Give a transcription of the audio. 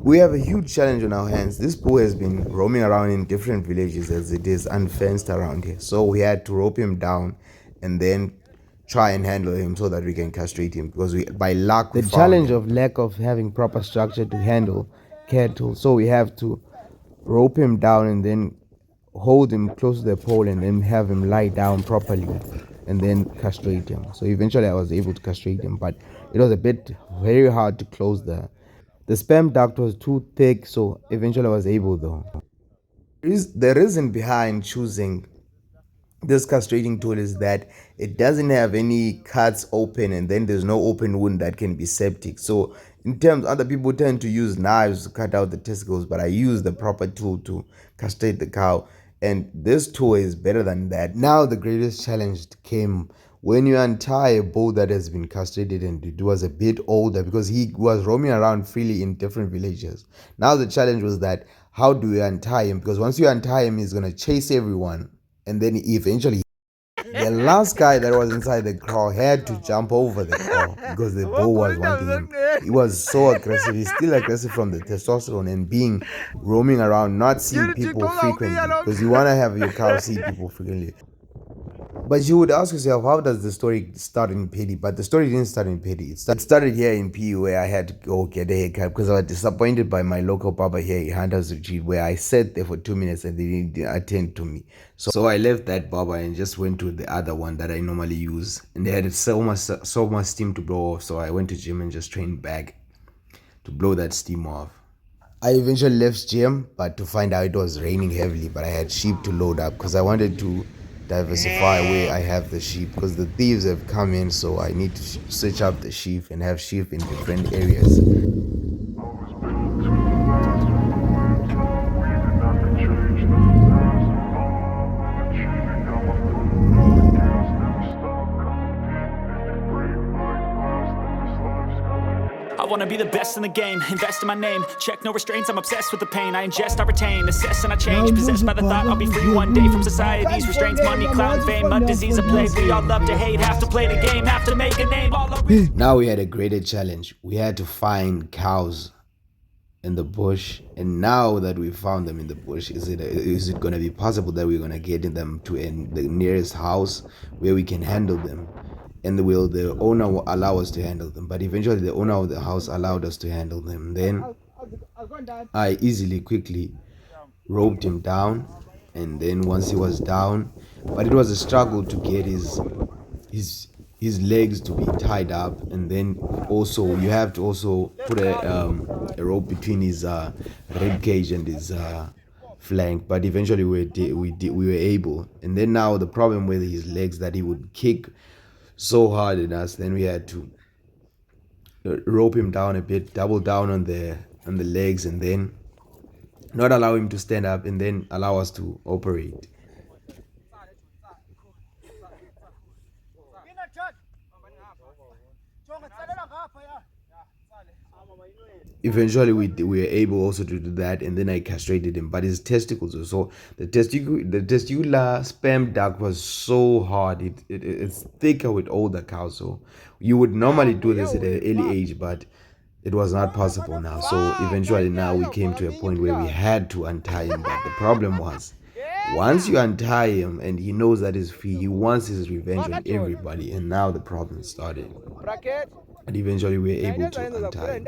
We have a huge challenge on our hands. This bull has been roaming around in different villages as it is unfenced around here. So we had to rope him down and then try and handle him so that we can castrate him, because by luck, the challenge of lack of having proper structure to handle cattle. So we have to rope him down and then hold him close to the pole and then have him lie down properly and then castrate him. So eventually I was able to castrate him, but it was a bit very hard to close the sperm duct was too thick, so eventually I was able though. The reason behind choosing this castrating tool is that it doesn't have any cuts open, and then there's no open wound that can be septic. So in terms, other people tend to use knives to cut out the testicles, but I use the proper tool to castrate the cow, and this tool is better than that. Now the greatest challenge came when you untie a bull that has been castrated and it was a bit older, because he was roaming around freely in different villages. Now the challenge was that how do you untie him, because once you untie him he's going to chase everyone, and then eventually the last guy that was inside the cow had to jump over the cow because the bull was wanting him. He was so aggressive. He's still aggressive from the testosterone and being roaming around, not seeing people frequently, because you want to have your cow see people frequently. But you would ask yourself, how does the story start in Pedi? But the story didn't start in Pedi. It started here in PU, where I had to go get a haircut because I was disappointed by my local barber here in Hunters Retreat, where I sat there for 2 minutes and they didn't attend to me. So I left that barber and just went to the other one that I normally use. And they had so much steam to blow off. So I went to gym and just trained back to blow that steam off. I eventually left gym, but to find out it was raining heavily, but I had sheep to load up because I wanted to diversify where I have the sheep, because the thieves have come in, so I need to switch up the sheep and have sheep in different areas. I wanna be the best in the game, invest in my name, check no restraints, I'm obsessed with the pain. I ingest, I retain, assess and I change, possessed by the thought I'll be free one day from society's restraints. Money, clout, fame, mud, disease, a plague. We all love to hate, have to play the game, have to make a name. Now we had a greater challenge. We had to find cows in the bush, and now that we found them in the bush, is it going to be possible that we're going to get them to the nearest house where we can handle them, and will the owner allow us to handle them? But eventually the owner of the house allowed us to handle them. Then I quickly roped him down, and then once he was down, but it was a struggle to get his legs to be tied up, and then also you have to also put a rope between his rib cage and his flank. But eventually we were able. And then now the problem with his legs, that he would kick so hard at us, then we had to rope him down a bit, double down on the legs, and then not allow him to stand up, and then allow us to operate. Eventually we were able also to do that, and then I castrated him. But his testicles were so, the testicular sperm duct was so hard. It's thicker with older cows, so you would normally do this at an early age, but it was not possible now. So eventually now we came to a point where we had to untie him. But the problem was, once you untie him and he knows that he's free, he wants his revenge on everybody, and now the problem started. And eventually we were able to untie him.